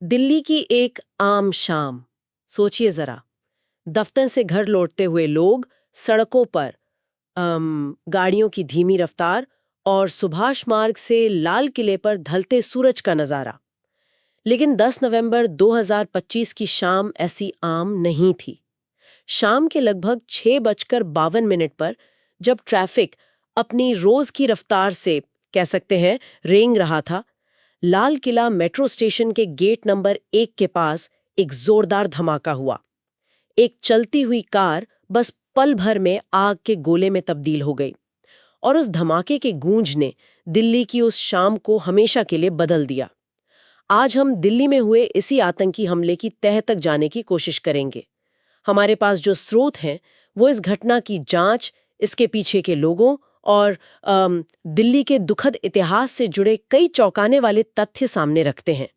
दिल्ली की एक आम शाम। सोचिए जरा, दफ्तर से घर लौटते हुए लोग, सड़कों पर गाड़ियों की धीमी रफ्तार और सुभाष मार्ग से लाल किले पर ढलते सूरज का नजारा। लेकिन 10 नवंबर 2025 की शाम ऐसी आम नहीं थी। शाम के लगभग 6:52 पर, जब ट्रैफिक अपनी रोज की रफ्तार से, कह सकते हैं, रेंग रहा था, लाल किला मेट्रो स्टेशन के गेट नंबर 1 के पास एक जोरदार धमाका हुआ। एक चलती हुई कार बस पल भर में आग के गोले में तब्दील हो गई, और उस धमाके के गूंज ने दिल्ली की उस शाम को हमेशा के लिए बदल दिया। आज हम दिल्ली में हुए इसी आतंकी हमले की तह तक जाने की कोशिश करेंगे। हमारे पास जो स्रोत हैं वो इस घटना की जांच, इसके पीछे के लोगों और दिल्ली के दुखद इतिहास से जुड़े कई चौंकाने वाले तथ्य सामने रखते हैं।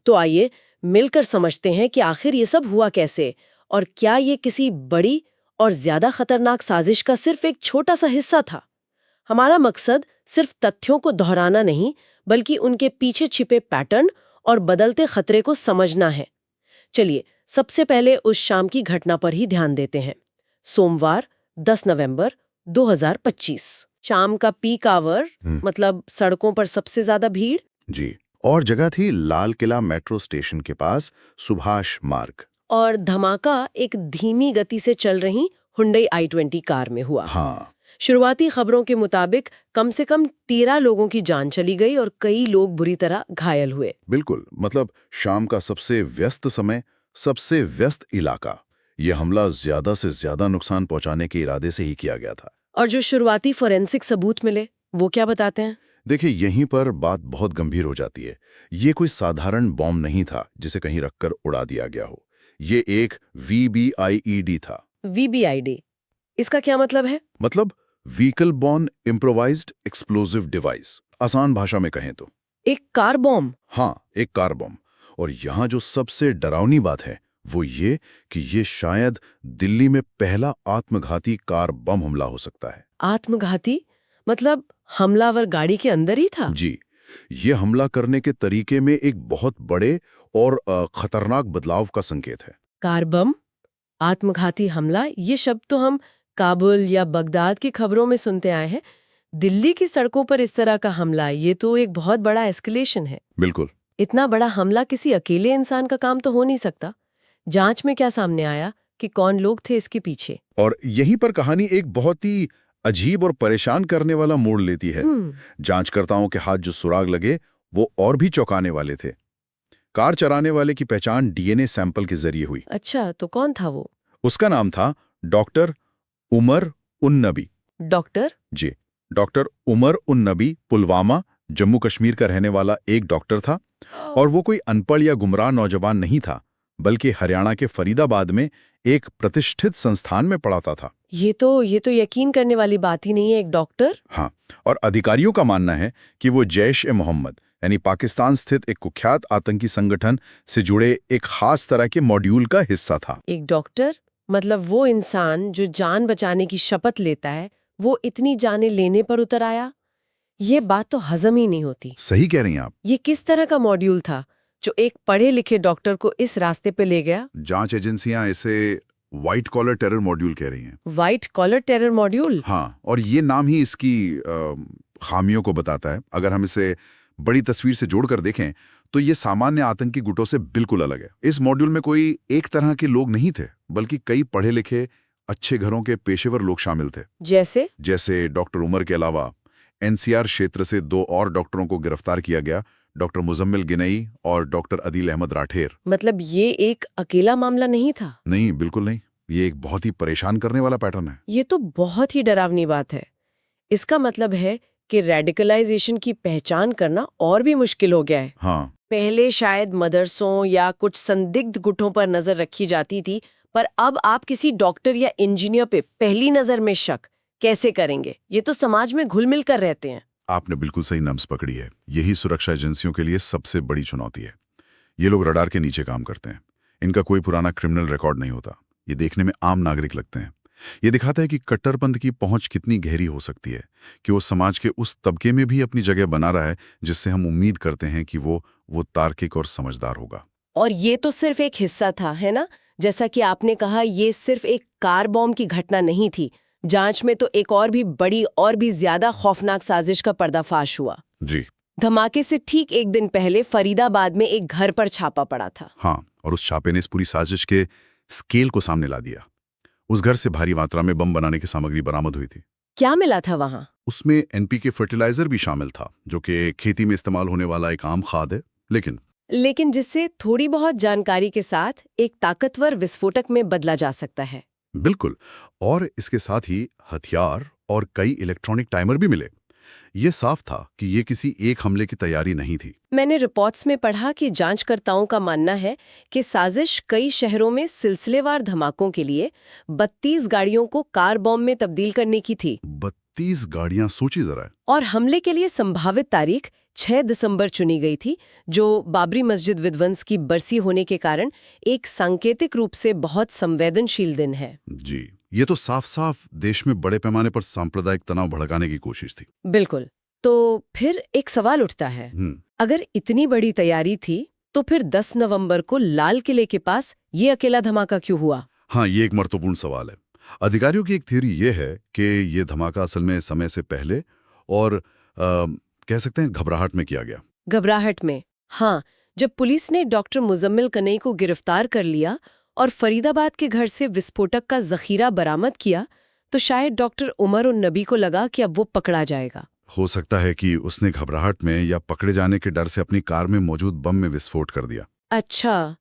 तो आइए मिलकर समझते हैं कि आखिर ये सब हुआ कैसे, और क्या ये किसी बड़ी और ज्यादा खतरनाक साजिश का सिर्फ एक छोटा सा हिस्सा था। हमारा मकसद सिर्फ तथ्यों को दोहराना नहीं, बल्कि उनके पीछे छिपे पैटर्न और बदलते खतरे को समझना है। चलिए सबसे पहले उस शाम की घटना पर ही ध्यान देते हैं। सोमवार 10 नवंबर 2025, शाम का पीक आवर, मतलब सड़कों पर सबसे ज्यादा भीड़। जी, और जगह थी लाल किला मेट्रो स्टेशन के पास, सुभाष मार्ग। और धमाका एक धीमी गति से चल रही हुंडई i20 कार में हुआ। हाँ, शुरुआती खबरों के मुताबिक कम से कम 13 लोगों की जान चली गई और कई लोग बुरी तरह घायल हुए। बिल्कुल, मतलब शाम का सबसे व्यस्त समय, सबसे व्यस्त इलाका। ये हमला ज्यादा से ज्यादा नुकसान पहुंचाने के इरादे से ही किया गया था। और जो शुरुआती फोरेंसिक सबूत मिले वो क्या बताते हैं? देखिए, यहीं पर बात बहुत गंभीर हो जाती है। ये कोई साधारण बॉम्ब नहीं था जिसे कहीं रखकर उड़ा दिया गया हो। ये एक VBIED था। VBID, इसका क्या मतलब है? मतलब vehicle born improvised explosive device, आसान भाषा में कहें तो। एक कार बॉम्ब? हाँ, एक कार बम। और यहाँ जो सबसे डरावनी बात है वो ये कि ये शायद दिल्ली में पहला आत्मघाती कार बम हमला हो सकता है। आत्मघाती मतलब हमलावर गाड़ी के अंदर ही था? जी, ये हमला करने के तरीके में एक बहुत बड़े और खतरनाक बदलाव का संकेत है। कार बम, आत्मघाती हमला, ये शब्द तो हम काबुल या बगदाद की खबरों में सुनते आए हैं। दिल्ली की सड़कों पर इस तरह का हमला, ये तो एक बहुत बड़ा एस्केलेशन है। बिल्कुल। इतना बड़ा हमला किसी अकेले इंसान का काम तो हो नहीं सकता। जांच में क्या सामने आया कि कौन लोग थे इसके पीछे? और यहीं पर कहानी एक बहुत ही अजीब और परेशान करने वाला मोड़ लेती है। जांचकर्ताओं के हाथ जो सुराग लगे वो और भी चौंकाने वाले थे। कार चलाने वाले की पहचान DNA सैंपल के जरिए हुई। अच्छा, तो कौन था वो? उसका नाम था डॉक्टर उमर उन नबी। डॉक्टर? जी, डॉक्टर उमर उन नबी पुलवामा, जम्मू कश्मीर का रहने वाला एक डॉक्टर था। और वो कोई अनपढ़ या गुमराह नौजवान नहीं था, बल्कि हरियाणा के फरीदाबाद में एक प्रतिष्ठित संस्थान में पढ़ाता था। ये तो यकीन करने वाली बात ही नहीं है, एक डॉक्टर। हाँ, और अधिकारियों का मानना है कि वो जैश-ए-मोहम्मद यानी पाकिस्तान स्थित एक कुख्यात आतंकी संगठन से जुड़े एक खास तरह के मॉड्यूल का हिस्सा था। एक डॉक्टर, मतलब वो इंसान जो जान बचाने की शपथ लेता है, वो इतनी जानें लेने पर उतर आया? ये बात तो हजम ही नहीं होती। सही कह रही हैं आप। ये किस तरह का मॉड्यूल था जो एक पढ़े लिखे डॉक्टर को इस रास्ते पे ले गया? जांच एजेंसियां इसे व्हाइट कॉलर टेरर मॉड्यूल कह रही हैं। White collar terror module? हाँ, और ये नाम ही इसकी खामियों को बताता है। अगर हम इसे बड़ी तस्वीर से जोड़कर देखें तो ये सामान्य आतंकी गुटों से बिल्कुल अलग है। इस मॉड्यूल में कोई एक तरह के लोग नहीं थे, बल्कि कई पढ़े लिखे अच्छे घरों के पेशेवर लोग शामिल थे। जैसे डॉक्टर उमर के अलावा NCR क्षेत्र से 2 और डॉक्टरों को गिरफ्तार किया गया, डॉक्टर मुजम्मिल गिनई और डॉक्टर अदील अहमद राठेर। मतलब ये एक अकेला मामला नहीं था? नहीं, बिल्कुल नहीं। ये एक बहुत ही परेशान करने वाला पैटर्न है। ये तो बहुत ही डरावनी बात है। इसका मतलब है कि रेडिकलाइजेशन की पहचान करना और भी मुश्किल हो गया है। हाँ, पहले शायद मदरसों या कुछ संदिग्ध गुटों पर नजर रखी जाती थी, पर अब आप किसी डॉक्टर या इंजीनियर पे पहली नजर में शक कैसे करेंगे? ये तो समाज में घुल मिल कर रहते हैं। आपने बिल्कुल सही नब्ज पकड़ी है। यही सुरक्षा एजेंसियों के लिए सबसे बड़ी चुनौती है। ये लोग रडार के नीचे काम करते हैं। इनका कोई पुराना क्रिमिनल रिकॉर्ड नहीं होता। ये देखने में आम नागरिक लगते हैं। ये दिखाता है कि कट्टरपंथ की पहुंच कितनी गहरी हो सकती है, कि वो समाज के उस तबके में भी अपनी जगह बना रहा है जिससे हम उम्मीद करते हैं कि वो तार्किक और समझदार होगा। और ये तो सिर्फ एक हिस्सा था, है ना? जैसा कि आपने कहा, ये सिर्फ एक कार बॉम्ब की घटना नहीं थी। जांच में तो एक और भी बड़ी और भी ज्यादा खौफनाक साजिश का पर्दाफाश हुआ। जी धमाके से ठीक एक दिन पहले फरीदाबाद में एक घर पर छापा पड़ा था। हाँ, और उस छापे ने इस पूरी साजिश के स्केल को सामने ला दिया। उस घर से भारी मात्रा में बम बनाने की सामग्री बरामद हुई थी। क्या मिला था वहां? उसमें एनपीके फर्टिलाइजर भी शामिल था, जो कि खेती में इस्तेमाल होने वाला एक आम खाद है, लेकिन जिससे थोड़ी बहुत जानकारी के साथ एक ताकतवर विस्फोटक में बदला जा सकता है। बिल्कुल। और इसके साथ ही हथियार और कई इलेक्ट्रॉनिक टाइमर भी मिले। ये साफ था कि ये किसी एक हमले की तैयारी नहीं थी। मैंने रिपोर्ट्स में पढ़ा कि जांचकर्ताओं का मानना है कि साजिश कई शहरों में सिलसिलेवार धमाकों के लिए 32 गाड़ियों को कार बॉम्ब में तब्दील करने की थी। 32 गाड़ियां, सोची जरा। और हमले के लिए संभावित तारीख 6 दिसंबर चुनी गई थी, जो बाबरी मस्जिद विध्वंस की बरसी होने के कारण एक सांकेतिक रूप से बहुत संवेदनशील दिन है। जी, ये तो साफ साफ देश में बड़े पैमाने पर सांप्रदायिक तनाव भड़काने की कोशिश थी। बिल्कुल। तो फिर एक सवाल उठता है, अगर इतनी बड़ी तैयारी थी, तो फिर 10 नवंबर को लाल किले के पास ये अकेला धमाका क्यों हुआ? हाँ, ये एक महत्वपूर्ण सवाल है। अधिकारियों की एक थ्योरी ये है कि ये धमाका असल में समय से पहले और कह सकते हैं घबराहट में किया गया। घबराहट में? हाँ, जब पुलिस ने डॉक्टर मुजम्मिल कनई को गिरफ्तार कर लिया और फरीदाबाद के घर से विस्फोटक का जखीरा बरामद किया, तो शायद डॉक्टर उमर उन नबी को लगा कि अब वो पकड़ा जाएगा। हो सकता है कि उसने घबराहट में या पकड़े जाने के डर से अपनी कार में मौजूद बम में विस्फोट कर दिया। अच्छा,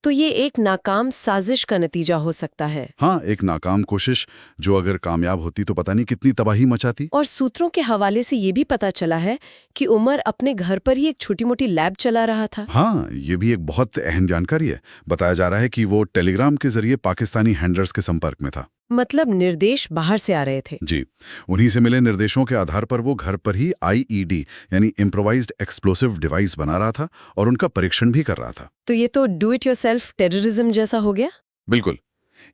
तो ये एक नाकाम साजिश का नतीजा हो सकता है। हाँ, एक नाकाम कोशिश जो अगर कामयाब होती तो पता नहीं कितनी तबाही मचाती। और सूत्रों के हवाले से ये भी पता चला है कि उमर अपने घर पर ही एक छोटी-मोटी लैब चला रहा था। हाँ, ये भी एक बहुत अहम जानकारी है। बताया जा रहा है कि वो टेलीग्राम के जरिए पाकिस्तानी हैंडलर्स के संपर्क में था। मतलब निर्देश बाहर से आ रहे थे। जी, उन्हीं से मिले निर्देशों के आधार पर वो घर पर ही आईईडी यानी इम्प्रोवाइज्ड एक्सप्लोसिव डिवाइस बना रहा था और उनका परीक्षण भी कर रहा था। तो ये तो डू इट योरसेल्फ टेररिज्म जैसा हो गया। बिल्कुल,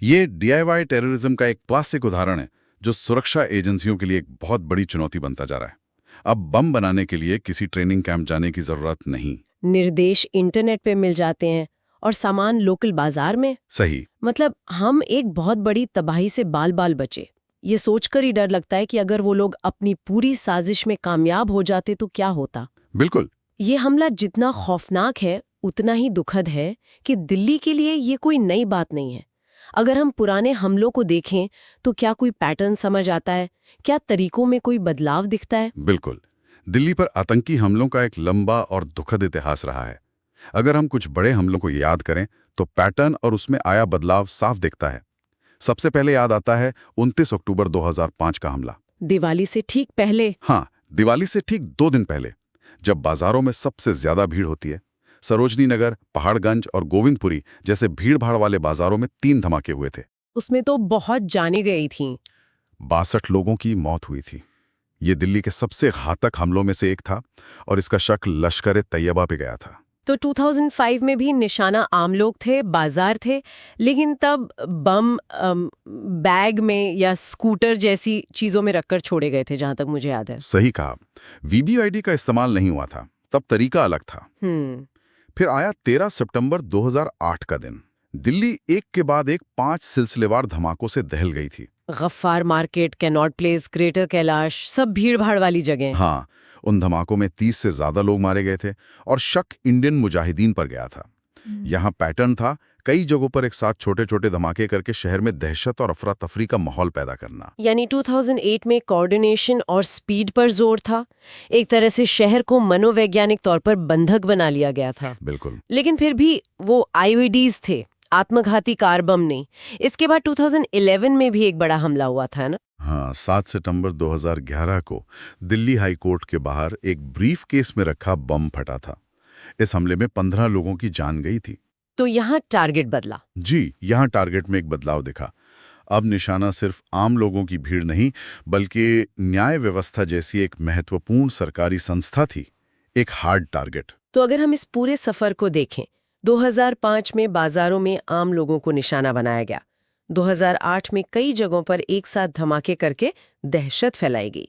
ये डीआईवाई टेररिज्म का एक क्लासिक उदाहरण है, जो सुरक्षा एजेंसियों के लिए एक बहुत बड़ी चुनौती बनता जा रहा है। अब बम बनाने के लिए किसी ट्रेनिंग कैंप जाने की जरूरत नहीं। निर्देश इंटरनेट पे मिल जाते हैं और सामान लोकल बाजार में। सही। मतलब हम एक बहुत बड़ी तबाही से बाल बाल बचे। ये सोचकर ही डर लगता है कि अगर वो लोग अपनी पूरी साजिश में कामयाब हो जाते तो क्या होता। बिल्कुल। ये हमला जितना खौफनाक है उतना ही दुखद है कि दिल्ली के लिए ये कोई नई बात नहीं है। अगर हम पुराने हमलों को देखें तो क्या कोई पैटर्न समझ आता है? क्या तरीकों में कोई बदलाव दिखता है? बिल्कुल, दिल्ली पर आतंकी हमलों का एक लंबा और दुखद इतिहास रहा है। अगर हम कुछ बड़े हमलों को याद करें तो पैटर्न और उसमें आया बदलाव साफ दिखता है। सबसे पहले याद आता है 29 अक्टूबर 2005 का हमला। दिवाली से ठीक पहले। हाँ, दिवाली से ठीक 2 दिन पहले, जब बाजारों में सबसे ज्यादा भीड़ होती है। सरोजनी नगर, पहाड़गंज और गोविंदपुरी जैसे भीड़-भाड़ वाले बाजारों में 3 धमाके हुए थे। उसमें तो बहुत जाने गई थीं। 62 लोगों की मौत हुई थी। ये दिल्ली के सबसे घातक हमलों में से एक था और इसका शक लश्कर-ए-तैयबा पे गया था। तो 2005 में भी निशाना आम लोग थे, बाजार थे, लेकिन तब बम बैग में या स्कूटर जैसी चीजों में रखकर छोड़े गए थे, जहां तक मुझे याद है। सही कहा। वीबीआईडी का इस्तेमाल नहीं हुआ था, तब तरीका अलग था। फिर आया 13 सितंबर 2008 का दिन। दिल्ली एक के बाद एक 5 सिलसिलेवार धमाकों से दहल गई थी। Gaffar market, Connaught Place, Greater Kailash, सब भीड़ भाड़ वाली जगह। हाँ, उन धमाकों में 30 से ज्यादा लोग मारे गए थे और शक इंडियन मुजाहिदीन पर गया था। यहाँ पैटर्न था, कई जगहों पर एक साथ छोटे-छोटे धमाके करके शहर में दहशत और अफरा तफरी का माहौल पैदा करना। यानी 2008 में कोऑर्डिनेशन और स्पीड पर जोर था। एक तरह से शहर को मनोवैज्ञानिक तौर पर बंधक बना लिया गया था। बिल्कुल। लेकिन फिर भी वो आईईडीज थे, आत्मघाती कार बम नहीं। इसके बाद 2011 में भी एक बड़ा हमला हुआ था ना? हाँ, 7 सितंबर 2011 को दिल्ली हाई कोर्ट के बाहर एक ब्रीफ केस में रखा बम फटा था। इस हमले में 15 लोगों की जान गई थी। तो यहाँ टारगेट बदला। जी, यहाँ टारगेट में एक बदलाव दिखा। अब निशाना सिर्फ आम लोगों की भीड़ नहीं, बल्कि न्याय व्यवस्था जैसी एक महत्वपूर्ण सरकारी संस्था थी। एक हार्ड टारगेट। तो अगर हम इस पूरे सफर को देखें, 2005 में बाजारों में आम लोगों को निशाना बनाया गया। 2008 में कई जगहों पर एक साथ धमाके करके दहशत फैलाई गई।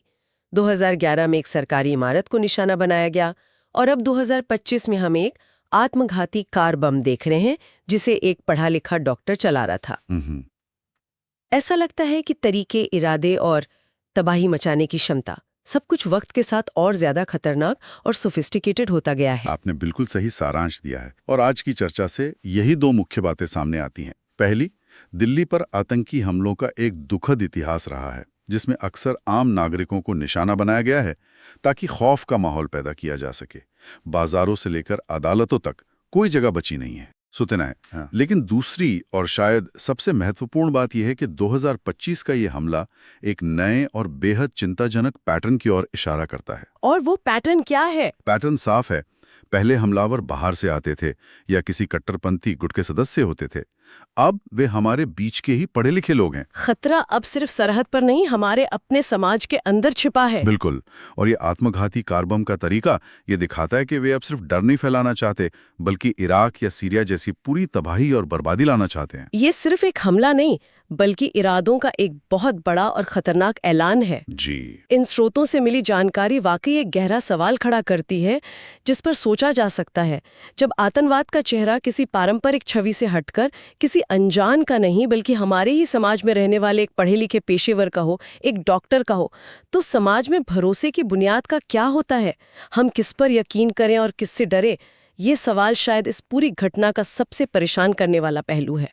2011 में एक सरकारी इमारत को निशाना बनाया गया और अब 2025 में हम एक आत्मघाती कार बम देख रहे हैं जिसे एक पढ़ा लिखा डॉक्टर चला रहा था। ऐसा लगता है कि तरीके, इरादे और तबाही मचाने की क्षमता सब कुछ वक्त के साथ और ज्यादा खतरनाक और सोफिस्टिकेटेड होता गया है। आपने बिल्कुल सही सारांश दिया है और आज की चर्चा से यही दो मुख्य बातें सामने आती हैं। पहली, दिल्ली पर आतंकी हमलों का एक दुखद इतिहास रहा है जिसमें अक्सर आम नागरिकों को निशाना बनाया गया है ताकि खौफ का माहौल पैदा किया जा सके। बाजारों से लेकर अदालतों तक कोई जगह बची नहीं है। सुतना है। हाँ। लेकिन दूसरी और शायद सबसे महत्वपूर्ण बात यह है कि 2025 का ये हमला एक नए और बेहद चिंताजनक पैटर्न की ओर इशारा करता है। और वो पैटर्न क्या है? पैटर्न साफ है। पहले हमलावर बाहर से आते थे या किसी कट्टरपंथी गुट के सदस्य होते थे। अब वे हमारे बीच के ही पढ़े लिखे लोग हैं। खतरा अब सिर्फ सरहद पर नहीं, हमारे अपने समाज के अंदर छिपा है। बिल्कुल। और ये आत्मघाती कार बम का तरीका ये दिखाता है कि वे अब सिर्फ डर नहीं फैलाना चाहते, बल्कि इराक या सीरिया जैसी पूरी तबाही और बर्बादी लाना चाहते हैं। ये सिर्फ एक हमला नहीं, बल्कि इरादों का एक बहुत बड़ा और खतरनाक ऐलान है। जी। इन स्रोतों से मिली जानकारी वाकई एक गहरा सवाल खड़ा करती है जिस पर सोचा जा सकता है। जब आतंकवाद का चेहरा किसी पारंपरिक छवि से हटकर किसी अनजान का नहीं बल्कि हमारे ही समाज में रहने वाले एक पढ़े लिखे पेशेवर का हो, एक डॉक्टर का हो, तो समाज में भरोसे की बुनियाद का क्या होता है? हम किस पर यकीन करें और किससे डरें? ये सवाल शायद इस पूरी घटना का सबसे परेशान करने वाला पहलू है।